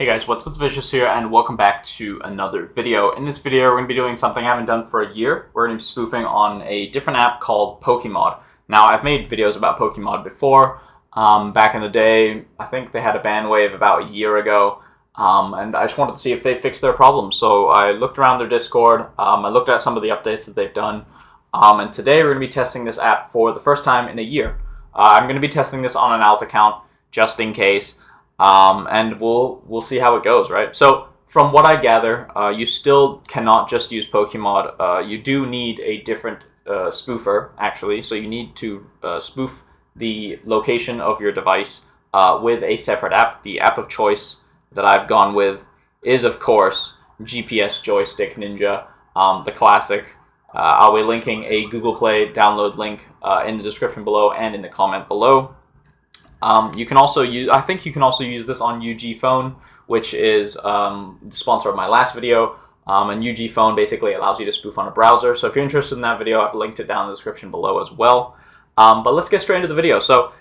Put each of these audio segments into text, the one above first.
Hey guys, what's up? It's Vicious here, and welcome back to another video. In this video, we're going to be doing something I haven't done for a year. We're going to be spoofing on a different app called Pokemod. Now, I've made videos about Pokemod before. Back in the day, I think they had a ban wave about a year ago, and I just wanted to see if they fixed their problem. So I looked around their Discord, I looked at some of the updates that they've done, and today we're going to be testing this app for the first time in a year. I'm going to be testing this on an alt account, just in case. And we'll see how it goes, right? So from what I gather, you still cannot just use Pokemod. You do need a different spoofer, actually. So you need to spoof the location of your device with a separate app. The app of choice that I've gone with is, of course, GPS Joystick Ninja, the classic. I'll be linking a Google Play download link in the description below and in the comment below. You can also use, I think you can also use this on UG Phone, which is the sponsor of my last video. And UG Phone basically allows you to spoof on a browser. So if you're interested in that video, I've linked it down in the description below as well. But let's get straight into the video. So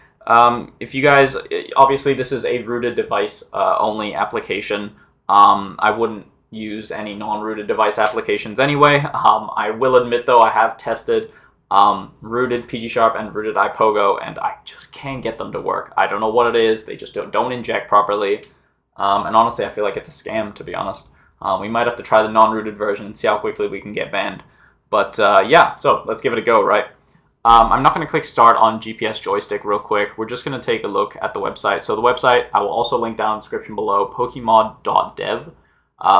if you guys, obviously this is a rooted device only application. I wouldn't use any non-rooted device applications anyway. I will admit though, I have tested rooted PG Sharp and rooted iPogo, and I just can't get them to work. I don't know what it is. They just don't inject properly. And honestly, I feel like it's a scam, to be honest. We might have to try the non-rooted version and see how quickly we can get banned. But yeah, so let's give it a go, right? I'm not going to click start on GPS joystick real quick. We're just going to take a look at the website. So the website, I will also link down in the description below, pokemod.dev.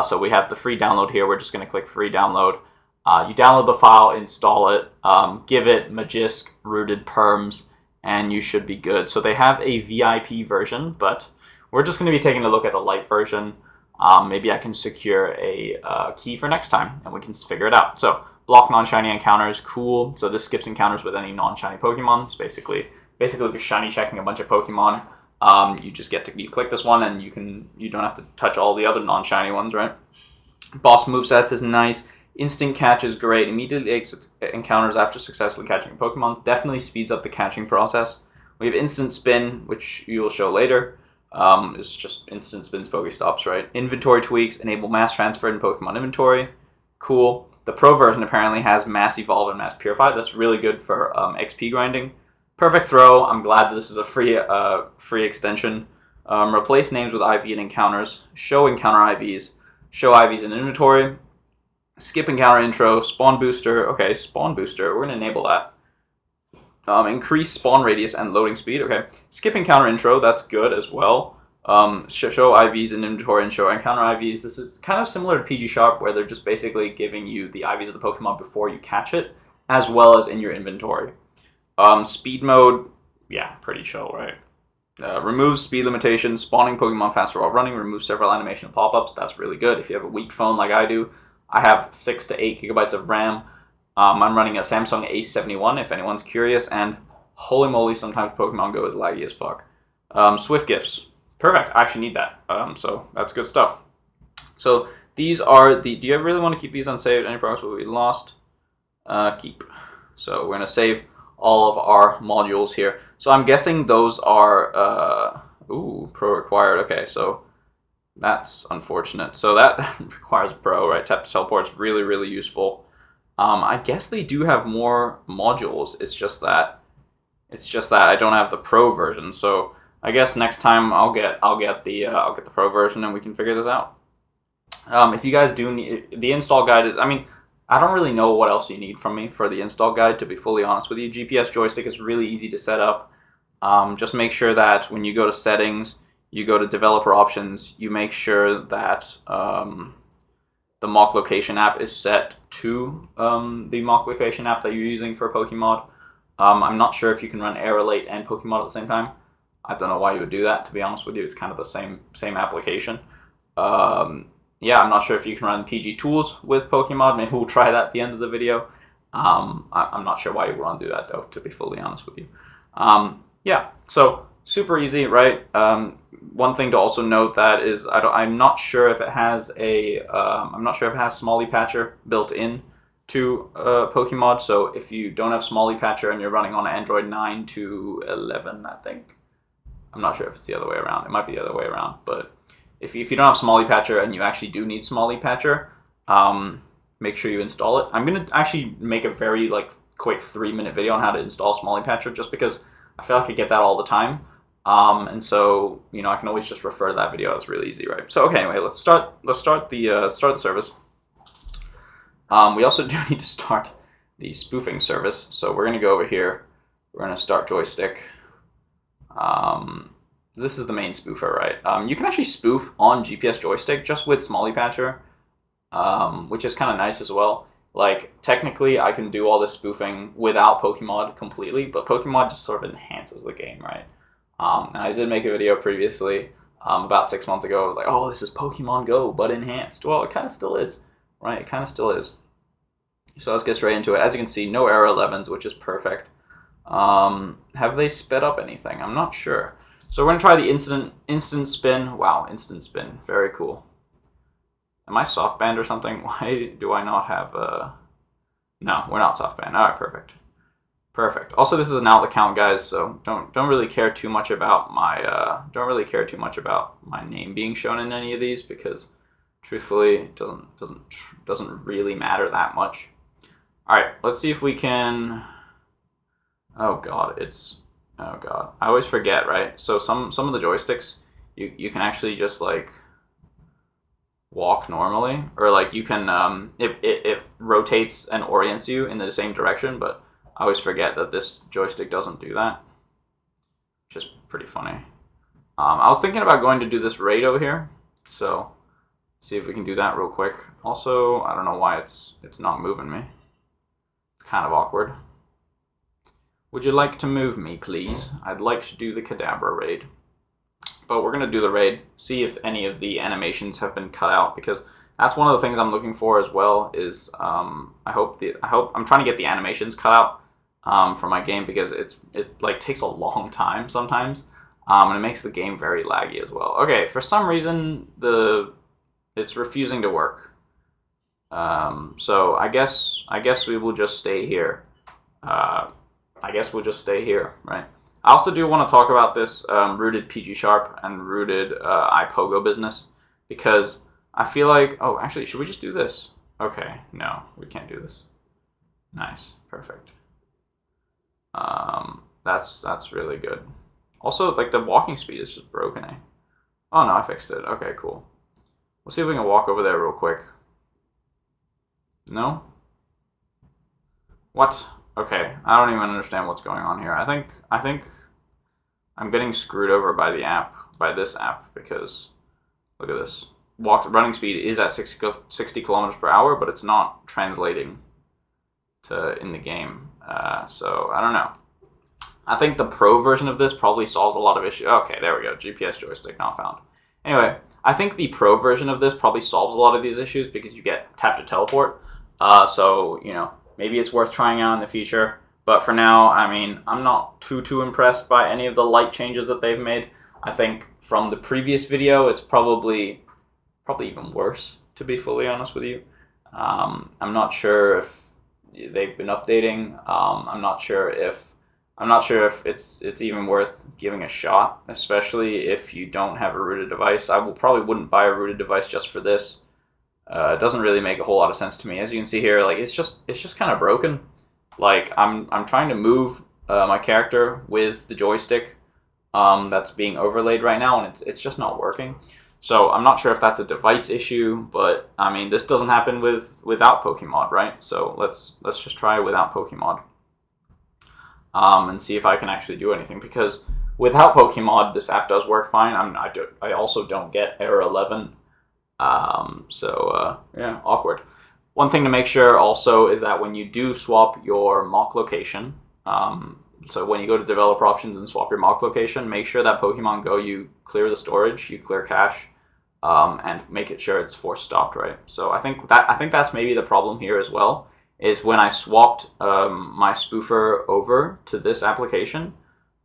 So we have the free download here. We're just going to click free download. You download the file, install it, give it Magisk rooted perms, and you should be good. So they have a VIP version, but we're just going to be taking a look at the light version. Maybe I can secure a key for next time, and we can figure it out. So block non-shiny encounters, cool. So this skips encounters with any non-shiny Pokemon. It's basically if you're shiny checking a bunch of Pokemon, you just you click this one, and you don't have to touch all the other non-shiny ones, right? Boss movesets is nice. Instant catch is great. Immediately exits encounters after successfully catching a Pokemon. Definitely speeds up the catching process. We have instant spin, which you will show later. It's just instant spins PokéStops, right? Inventory tweaks enable mass transfer in Pokemon inventory. Cool. The Pro version apparently has Mass Evolve and Mass Purify. That's really good for XP grinding. Perfect Throw. I'm glad that this is a free extension. Replace names with IV in encounters. Show encounter IVs. Show IVs in inventory. Skip encounter intro, spawn booster. Okay, spawn booster. We're going to enable that. Increase spawn radius and loading speed. Okay. Skip encounter intro. That's good as well. Show IVs in inventory and show encounter IVs. This is kind of similar to PG Sharp, where they're just basically giving you the IVs of the Pokemon before you catch it, as well as in your inventory. Speed mode. Yeah, pretty chill, right? Removes speed limitations. Spawning Pokemon faster while running. Removes several animation pop-ups. That's really good if you have a weak phone like I do. I have 6 to 8 gigabytes of RAM. I'm running a Samsung A71 if anyone's curious, and holy moly, sometimes Pokemon GO is laggy as fuck. Swift gifts. Perfect. I actually need that. So that's good stuff. So these are the... Do you really want to keep these unsaved? Any progress will be lost? Keep. So we're going to save all of our modules here. So I'm guessing those are... Pro required. Okay, so... That's unfortunate. So that requires Pro, right? Tap to teleport's really, really useful. I guess they do have more modules. It's just that I don't have the Pro version. So I guess next time I'll get the Pro version and we can figure this out. If you guys do need the install guide is, I mean, I don't really know what else you need from me for the install guide, to be fully honest with you. GPS joystick is really easy to set up. Just make sure that when you go to settings, you go to developer options, you make sure that the mock location app is set to the mock location app that you're using for Pokemod. I'm not sure if you can run Aerolate and Pokemod at the same time. I don't know why you would do that, to be honest with you. It's kind of the same application. Yeah, I'm not sure if you can run PG Tools with Pokemod. Maybe we'll try that at the end of the video. I'm not sure why you would want to do that, though, to be fully honest with you. Yeah, so... Super easy, right? One thing to also note that is I'm not sure if it has Smalley Patcher built in to Pokemod. So if you don't have Smalley Patcher and you're running on Android 9 to 11, I think, I'm not sure if it's the other way around. It might be the other way around, but if you don't have Smalley Patcher and you actually do need Smalley Patcher, make sure you install it. I'm gonna actually make a very quick 3-minute video on how to install Smalley Patcher, just because I feel like I get that all the time. And so, you know, I can always just refer to that video. It's really easy, right? So, okay, anyway, let's start the service. We also do need to start the spoofing service. So we're gonna go over here. We're gonna start joystick. This is the main spoofer, right? You can actually spoof on GPS joystick just with Smalley Patcher, which is kind of nice as well. Like, technically, I can do all this spoofing without Pokemod completely, but Pokemod just sort of enhances the game, right? And I did make a video previously, about 6 months ago. I was like, oh, this is Pokemon GO, but enhanced. Well, it kind of still is, right? It kind of still is. So let's get straight into it. As you can see, no error 11s, which is perfect. Have they sped up anything? I'm not sure. So we're going to try the instant spin. Wow, instant spin. Very cool. Am I softband or something? Why do I not have a... No, we're not softband. All right, perfect. Perfect. Also, this is an outlet count, guys, so don't really care too much about my name being shown in any of these, because truthfully, it doesn't really matter that much. All right, let's see if we can... Oh god, oh god. I always forget, right? So some of the joysticks, you can actually just like walk normally, or like you can it rotates and orients you in the same direction, but I always forget that this joystick doesn't do that, which is pretty funny. I was thinking about going to do this raid over here, so see if we can do that real quick. Also, I don't know why it's not moving me. It's kind of awkward. Would you like to move me, please? I'd like to do the Kadabra raid. But we're going to do the raid, see if any of the animations have been cut out, because that's one of the things I'm looking for as well, is I'm trying to get the animations cut out for my game, because it like takes a long time sometimes, and it makes the game very laggy as well. Okay, for some reason it's refusing to work. So I guess we will just stay here. I guess we'll just stay here, right? I also do want to talk about this rooted PG Sharp and rooted iPogo business, because I feel like... Oh, actually, should we just do this? Okay, no, we can't do this. Nice, perfect. That's really good. Also, like, the walking speed is just broken, eh? Oh, no, I fixed it. Okay, cool. We'll see if we can walk over there real quick. No? What? Okay, I don't even understand what's going on here. I think I'm getting screwed over by the app, by this app, because look at this. Running speed is at 60 kilometers per hour, but it's not translating to in the game. So I don't know. I think the pro version of this probably solves a lot of issues. Okay, there we go. GPS joystick not found. Anyway, I think the pro version of this probably solves a lot of these issues, because you get tap to teleport. So, you know, maybe it's worth trying out in the future, but for now, I mean, I'm not too impressed by any of the light changes that they've made. I think from the previous video, it's probably even worse, to be fully honest with you. I'm not sure if they've been updating. I'm not sure if it's even worth giving a shot, especially if you don't have a rooted device. I probably wouldn't buy a rooted device just for this. It doesn't really make a whole lot of sense to me. As you can see here, like it's just kind of broken. Like I'm trying to move my character with the joystick that's being overlaid right now, and it's just not working. So I'm not sure if that's a device issue, but I mean, this doesn't happen without Pokemod, right? So let's just try it without Pokemod, and see if I can actually do anything, because without Pokemod, this app does work fine. I also don't get error 11. Yeah, awkward. One thing to make sure also is that when you do swap your mock location, so when you go to developer options and swap your mock location, make sure that Pokemon GO, you clear the storage, you clear cache, and make it sure it's force stopped, right? So I think that's maybe the problem here as well, is when I swapped my spoofer over to this application,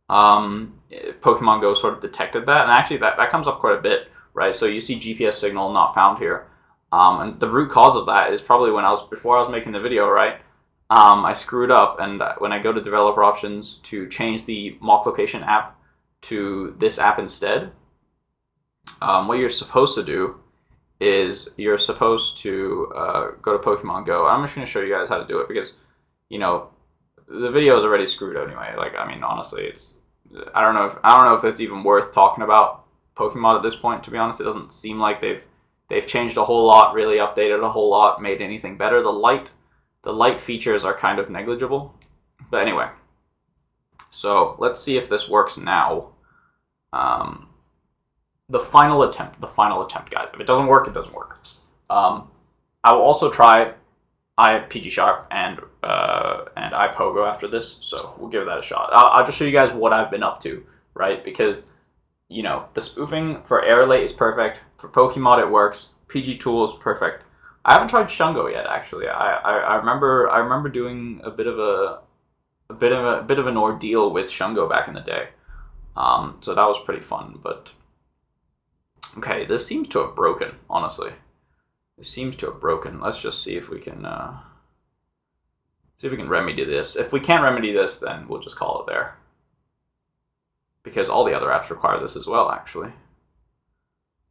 Pokemon GO sort of detected that, and actually that comes up quite a bit. Right, so you see GPS signal not found here, and the root cause of that is probably before I was making the video, right? I screwed up, and when I go to developer options to change the mock location app to this app instead, what you're supposed to do is you're supposed to go to Pokemon Go. I'm just going to show you guys how to do it because, you know, the video is already screwed anyway. Like, I mean, honestly, I don't know if it's even worth talking about Pokemon at this point. To be honest, it doesn't seem like they've changed a whole lot, really updated a whole lot, made anything better. The light features are kind of negligible. But anyway, so let's see if this works now. The final attempt, guys. If it doesn't work, it doesn't work. I will also try PG Sharp and iPogo after this, so we'll give that a shot. I'll just show you guys what I've been up to, right? Because, you know, the spoofing for Aerolate is perfect. For Pokemod, it works. PG Tools, perfect. I haven't tried Shungo yet, actually. I remember doing a bit of an ordeal with Shungo back in the day. So that was pretty fun, but okay, this seems to have broken, honestly. It seems to have broken. Let's just see if we can remedy this. If we can't remedy this, then we'll just call it there. Because all the other apps require this as well, actually.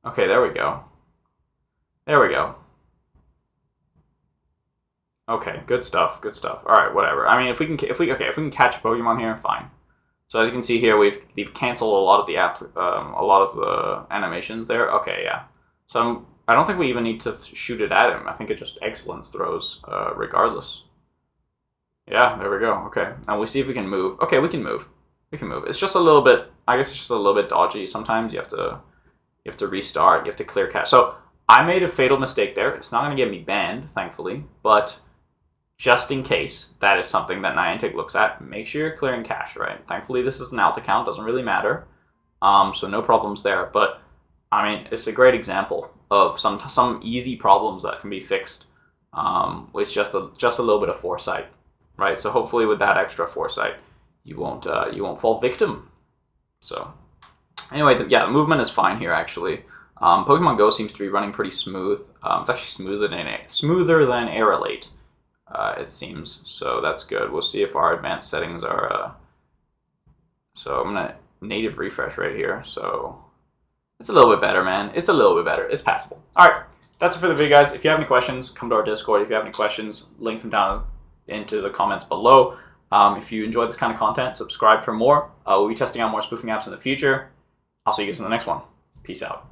Okay, there we go. There we go. Okay, good stuff, good stuff. All right, whatever. I mean, if we can catch a Pokemon here, fine. So as you can see here, we've canceled a lot of the a lot of the animations there. Okay, yeah. So I don't think we even need to shoot it at him. I think it just excellence throws regardless. Yeah, there we go. Okay, and we see if we can move. Okay, we can move. We can move. It's just a little bit. I guess it's just a little bit dodgy. Sometimes you have to restart. You have to clear cache. So I made a fatal mistake there. It's not going to get me banned, thankfully, but just in case that is something that Niantic looks at, make sure you're clearing cache, right? Thankfully, this is an alt account, doesn't really matter, so no problems there. But I mean, it's a great example of some easy problems that can be fixed with just a little bit of foresight, right? So hopefully, with that extra foresight, you won't fall victim. So anyway, the movement is fine here actually. Pokemon Go seems to be running pretty smooth. It's actually smoother than Aerolate. It seems, so that's good. We'll see if our advanced settings are, so I'm gonna native refresh right here, so it's a little bit better, man. It's a little bit better. It's passable. Alright, that's it for the video, guys. If you have any questions, come to our Discord. If you have any questions, link them down into the comments below. If you enjoyed this kind of content, subscribe for more. We'll be testing out more spoofing apps in the future. I'll see you guys in the next one. Peace out.